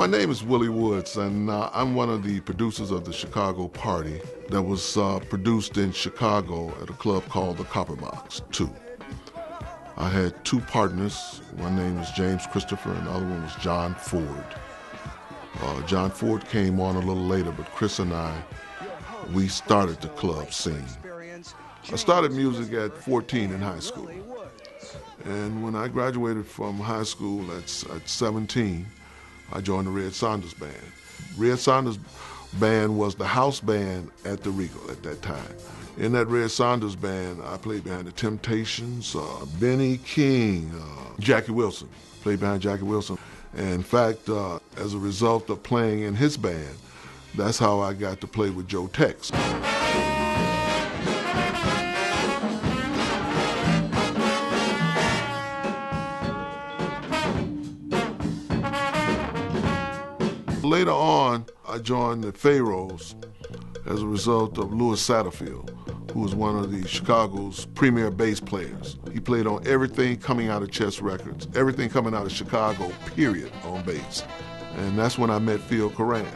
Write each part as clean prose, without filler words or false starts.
name is Willie Woods, and I'm one of the producers of the Chicago Party that was produced in Chicago at a club called the Copper Box 2. I had two partners. One name was James Christopher, and the other one was John Ford. John Ford came on a little later, but Chris and I, we started the club scene. I started music at 14 in high school. And when I graduated from high school at 17, I joined the Red Saunders Band. Red Saunders Band was the house band at the Regal at that time. In that Red Saunders Band, I played behind the Temptations, Benny King, Jackie Wilson. Played behind Jackie Wilson. And in fact, as a result of playing in his band, that's how I got to play with Joe Tex. Later on, I joined the Pharaohs as a result of Louis Satterfield, who was one of the Chicago's premier bass players. He played on everything coming out of Chess Records, everything coming out of Chicago, period, on bass. And that's when I met Phil Coran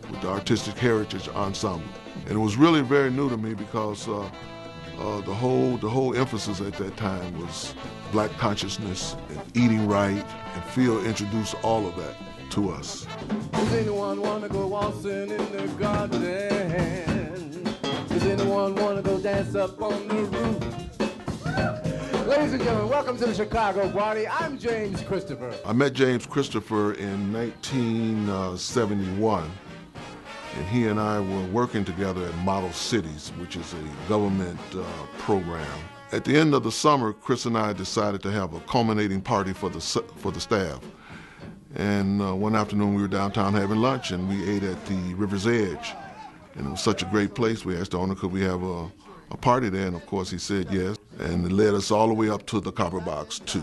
with the Artistic Heritage Ensemble. And it was really very new to me because the whole emphasis at that time was black consciousness and eating right, and Phil introduced all of that to us. Does anyone want to go waltzing in the garden? Does anyone want to go dance up on the roof? Ladies and gentlemen, welcome to the Chicago Party. I'm James Christopher. I met James Christopher in 1971, and he and I were working together at Model Cities, which is a government program. At the end of the summer, Chris and I decided to have a culminating party for the staff. And one afternoon we were downtown having lunch, and we ate at the River's Edge. And it was such a great place. We asked the owner, could we have a party there? And of course he said yes. And it led us all the way up to the Copper Box 2.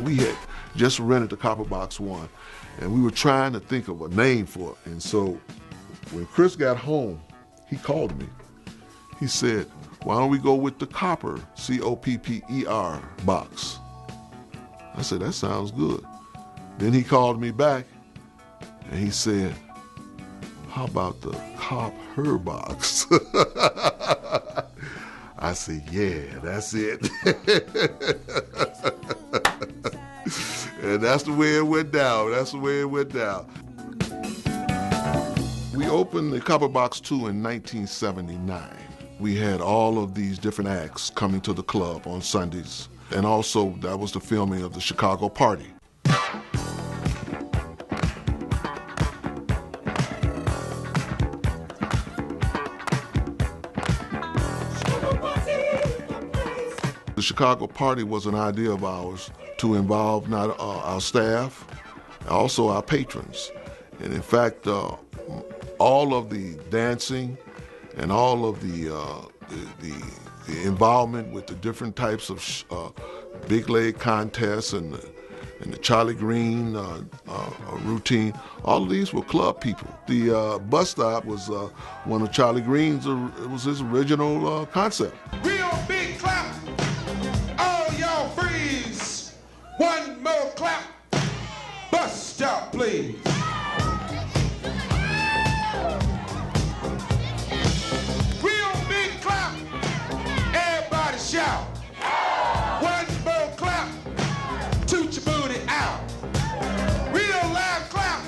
We had just rented the Copper Box 1, and we were trying to think of a name for it. And so when Chris got home, he called me. He said, why don't we go with the Copper, C-O-P-P-E-R box? I said, that sounds good. Then he called me back and he said, how about the Cop-Her box? I said, yeah, that's it. And that's the way it went down. That's the way it went down. We opened the Copper Box 2 in 1979. We had all of these different acts coming to the club on Sundays. And also, that was the filming of the Chicago Party. The Chicago Party was an idea of ours to involve not our staff, also our patrons. And in fact, all of the dancing and all of the involvement with the different types of big leg contests and the Charlie Green routine, all of these were club people. The bus stop was one of Charlie Green's, it was his original concept. Real big clap, all y'all freeze. One more clap, bus stop please. Shout. One more clap, toot your booty out. Real loud clap,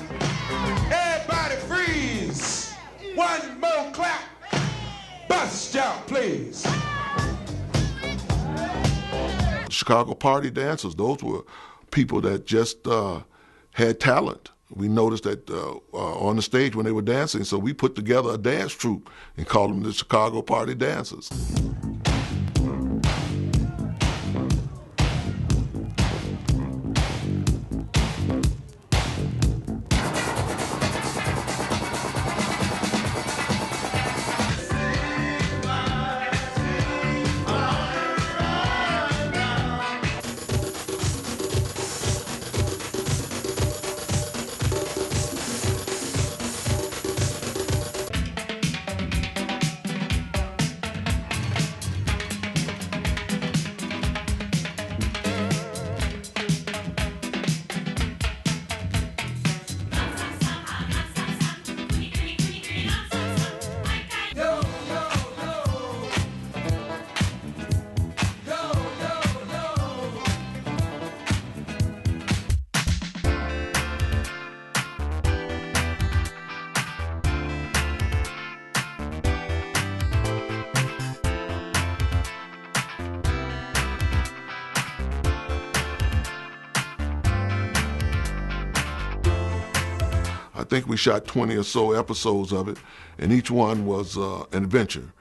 everybody freeze. One more clap, bust out please. Chicago Party dancers, those were people that just had talent. We noticed that on the stage when they were dancing, so we put together a dance troupe and called them the Chicago Party Dancers. think we shot 20 or so episodes of it, and each one was an adventure.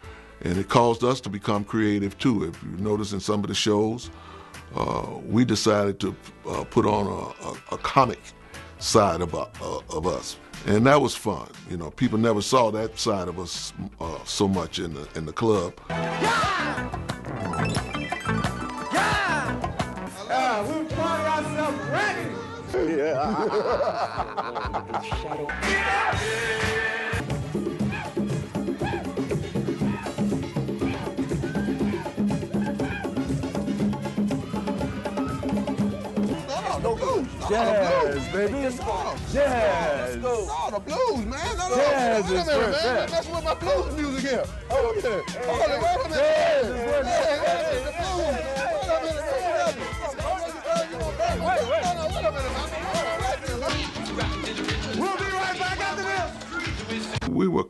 And it caused us to become creative too. If you notice in some of the shows, we decided to put on a comic side of us, and that was fun. You know, people never saw that side of us so much in the club. Yeah! Yeah! We'll party ourselves ready! Jazz, baby. Jazz. No, the blues, man. No, Jazz wait a is minute, where man. it's You're at. messing with my blues music here. Hold a minute. Hold it, wait a minute. Jazz is where it's at. The blues. Wait a minute. Wait a minute. We'll be right back after this. We were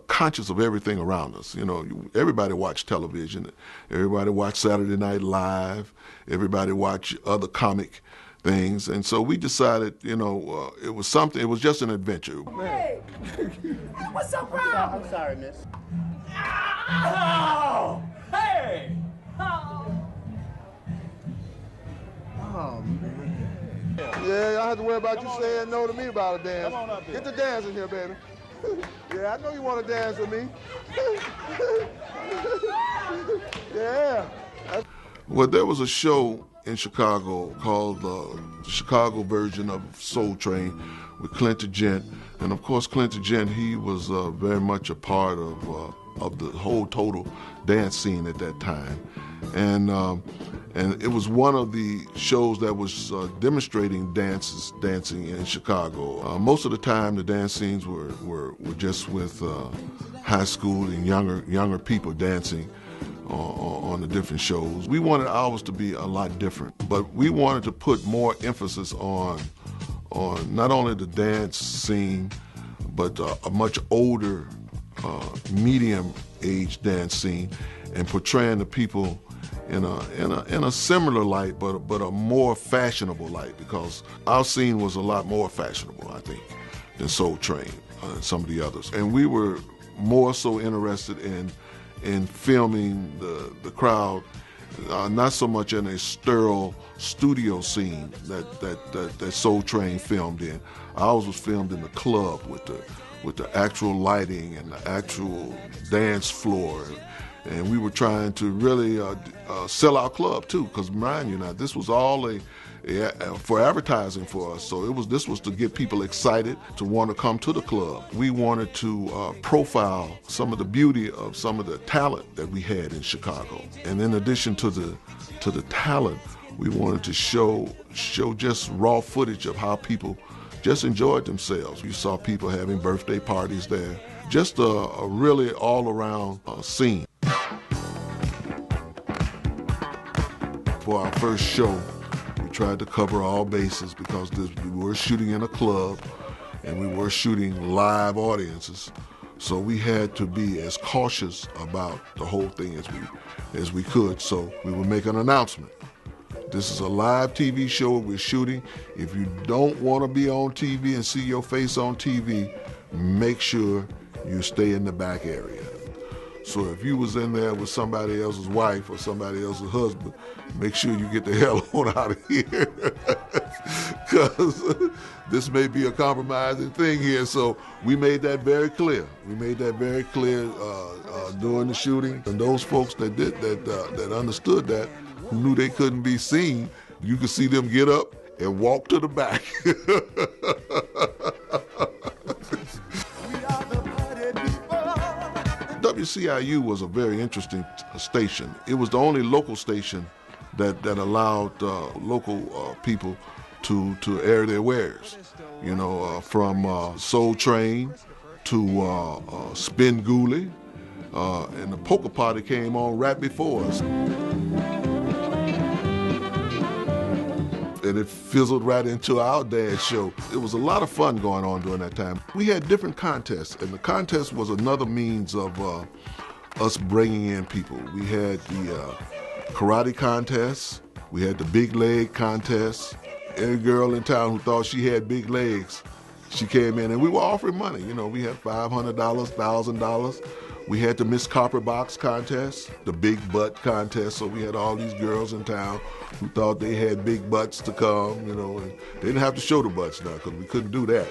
conscious of everything around us. You know, everybody watched television. Everybody watched Saturday Night Live. Everybody watched other comic things. And so we decided, you know, it was something, it was just an adventure. Hey! What's up, bro? I'm sorry, miss. Oh! Hey! Oh! Oh, man. Yeah, y'all have to worry about you saying no to me about a dance. Come on up here. Get the dance in here, baby. Yeah, I know you want to dance with me. Yeah. Well, there was a show in Chicago called the Chicago version of Soul Train with Clinton Gent. And of course, Clinton Gent, he was very much a part of the whole total dance scene at that time. And it was one of the shows that was demonstrating dancing in Chicago. Most of the time, the dance scenes were just with high school and younger people dancing on the different shows. We wanted ours to be a lot different, but we wanted to put more emphasis on not only the dance scene, but a much older, medium-age dance scene, and portraying the people in a similar light, but a more fashionable light, because our scene was a lot more fashionable, I think, than Soul Train and some of the others. And we were more so interested in filming the crowd, not so much in a sterile studio scene that Soul Train filmed in. Ours was filmed in the club with the actual lighting and the actual dance floor. And we were trying to really sell our club too, because mind you now, this was all for advertising for us. So this was to get people excited to want to come to the club. We wanted to profile some of the beauty of some of the talent that we had in Chicago. And in addition to the talent, we wanted to show just raw footage of how people just enjoyed themselves. You saw people having birthday parties there. Just a really all-around scene. For our first show, we tried to cover all bases because we were shooting in a club and we were shooting live audiences. So we had to be as cautious about the whole thing as we could. So we would make an announcement. This is a live TV show we're shooting. If you don't want to be on TV and see your face on TV, make sure you stay in the back area. So if you was in there with somebody else's wife or somebody else's husband, make sure you get the hell on out of here, because this may be a compromising thing here. So we made that very clear. We made that very clear during the shooting. And those folks that understood that, who knew they couldn't be seen, you could see them get up and walk to the back. WCIU was a very interesting station. It was the only local station that allowed local people to air their wares. You know, from Soul Train to Spin Ghoulie, and the Polka Party came on right before us. And it fizzled right into our dance show. It was a lot of fun going on during that time. We had different contests, and the contest was another means of us bringing in people. We had the karate contest, we had the big leg contest. Any girl in town who thought she had big legs She came in and we were offering money. You know, we had $500, $1,000. We had the Miss Copper Box contest, the big butt contest. So we had all these girls in town who thought they had big butts to come, you know, and they didn't have to show the butts now because we couldn't do that.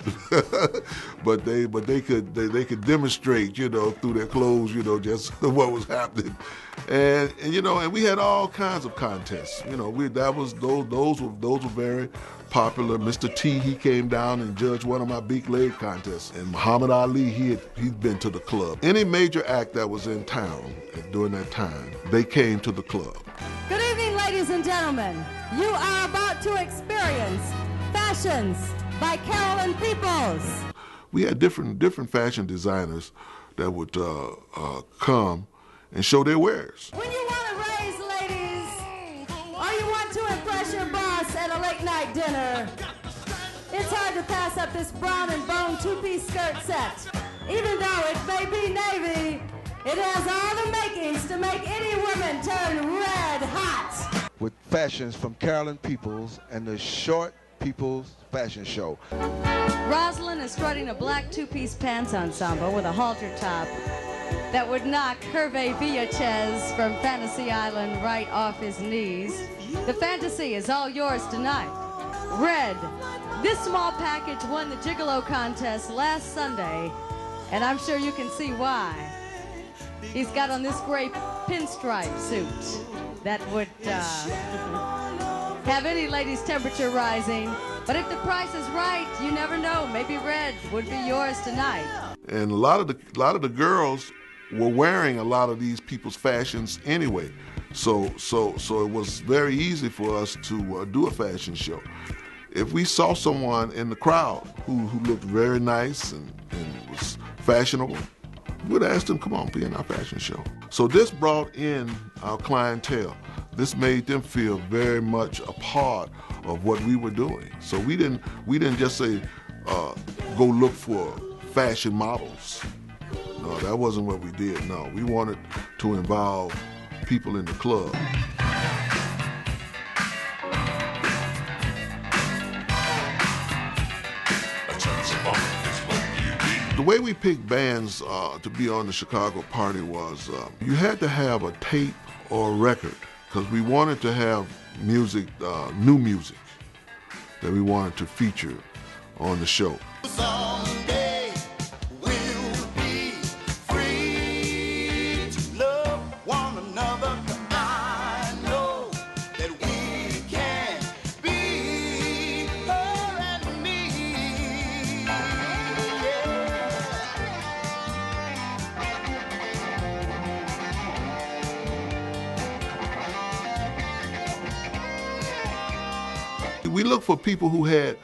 but they could demonstrate, you know, through their clothes, you know, just what was happening. And you know, and we had all kinds of contests. You know, those were very popular. Mr. T, he came down and judged one of my big leg contests. And Muhammad Ali, he'd been to the club. Any major act that was in town during that time, they came to the club. Good evening, ladies and gentlemen. You are about to experience Fashions by Carolyn Peoples. We had different fashion designers that would come and show their wares. When you want to raise ladies, or you want to impress your boss at a late night dinner, it's hard to pass up this brown and bone two-piece skirt set. Even though it may be navy, it has all the makings to make any woman turn red hot. With fashions from Carolyn Peoples and the Short Peoples Fashion Show. Rosalind is strutting a black two-piece pants ensemble with a halter top that would knock Hervé Villachez from Fantasy Island right off his knees. The fantasy is all yours tonight. Red. This small package won the Gigolo contest last Sunday, and I'm sure you can see why. He's got on this gray pinstripe suit that would have any lady's temperature rising. But if the price is right, you never know. Maybe red would be yours tonight. And a lot of the girls were wearing a lot of these people's fashions anyway. So it was very easy for us to do a fashion show. If we saw someone in the crowd who looked very nice and was fashionable, we'd ask them, come on, be in our fashion show. So this brought in our clientele. This made them feel very much a part of what we were doing. So we didn't just say, go look for fashion models. No, that wasn't what we did. No, we wanted to involve people in the club. The way we picked bands to be on the Chicago party was you had to have a tape or a record because we wanted to have music, new music that we wanted to feature on the show. Someday we'll be free to love one another. I know that we can be her and me. We look for people who had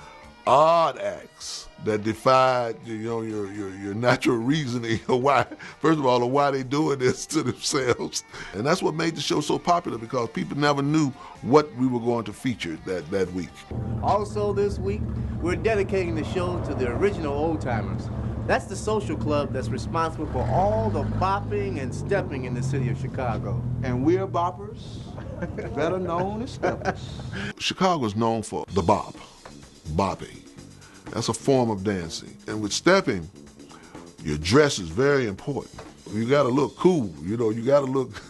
odd acts that defied, you know, your natural reasoning of why, first of all, of why they doing this to themselves. And that's what made the show so popular, because people never knew what we were going to feature that week. Also this week, we're dedicating the show to the original old-timers. That's the social club that's responsible for all the bopping and stepping in the city of Chicago. And we're boppers, better known as steppers. Chicago is known for the bop, bopping. That's a form of dancing. And with stepping, your dress is very important. You gotta look cool, you know, you gotta look,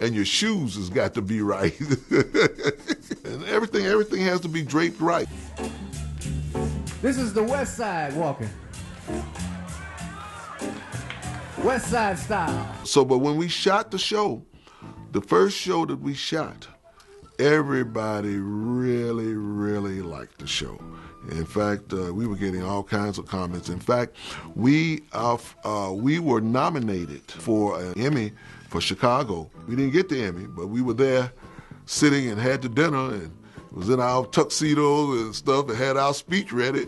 and your shoes has got to be right. And everything has to be draped right. This is the West Side walking. West Side style. So, but when we shot the show, the first show that we shot, everybody really, really liked the show. In fact, we were getting all kinds of comments. In fact, we were nominated for an Emmy for Chicago. We didn't get the Emmy, but we were there sitting and had the dinner and was in our tuxedos and stuff and had our speech ready.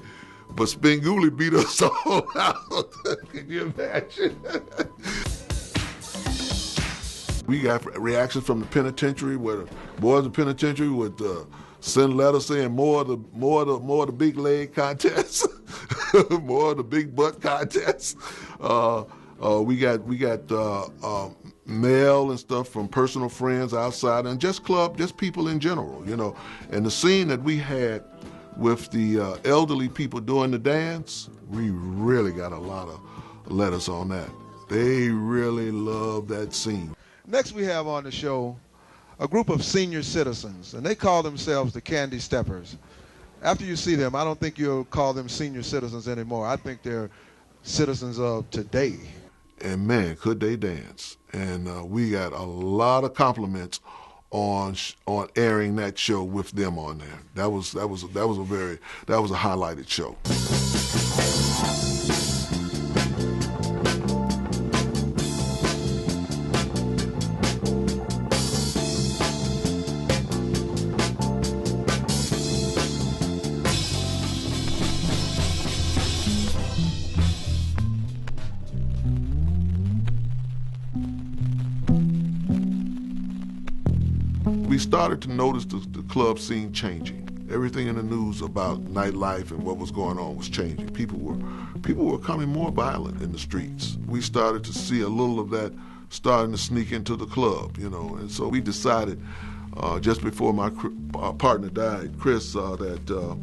But Spinguli beat us all out. Can you imagine? We got reactions from the penitentiary, where the boys in the penitentiary would send letters saying more of the big leg contests, more of the big butt contests. We got mail and stuff from personal friends outside, and just people in general, you know. And the scene that we had with the elderly people doing the dance, we really got a lot of letters on that. They really love that scene. Next we have on the show a group of senior citizens, and they call themselves the Candy Steppers. After you see them, I don't think you'll call them senior citizens anymore. I think they're citizens of today. And man, could they dance. And we got a lot of compliments on airing that show with them on there. That was a highlighted show. We started to notice the club scene changing. Everything in the news about nightlife and what was going on was changing. People were becoming more violent in the streets. We started to see a little of that starting to sneak into the club, you know. And so we decided, just before my partner died, Chris, that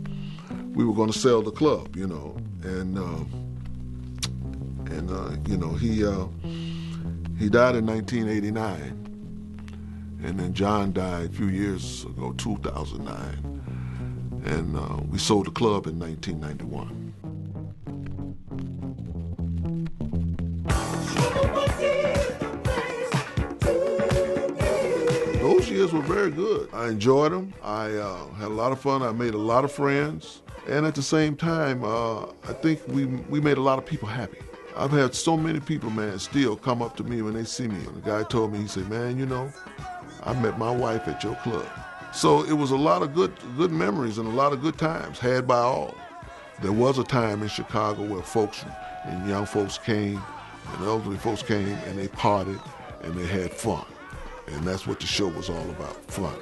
we were going to sell the club, you know. And you know, he died in 1989. And then John died a few years ago, 2009. And we sold the club in 1991. Those years were very good. I enjoyed them. I had a lot of fun. I made a lot of friends. And at the same time, I think we made a lot of people happy. I've had so many people, man, still come up to me when they see me. And the guy told me, he said, man, you know, I met my wife at your club. So it was a lot of good memories and a lot of good times had by all. There was a time in Chicago where folks and young folks came and elderly folks came and they partied and they had fun. And that's what the show was all about, fun.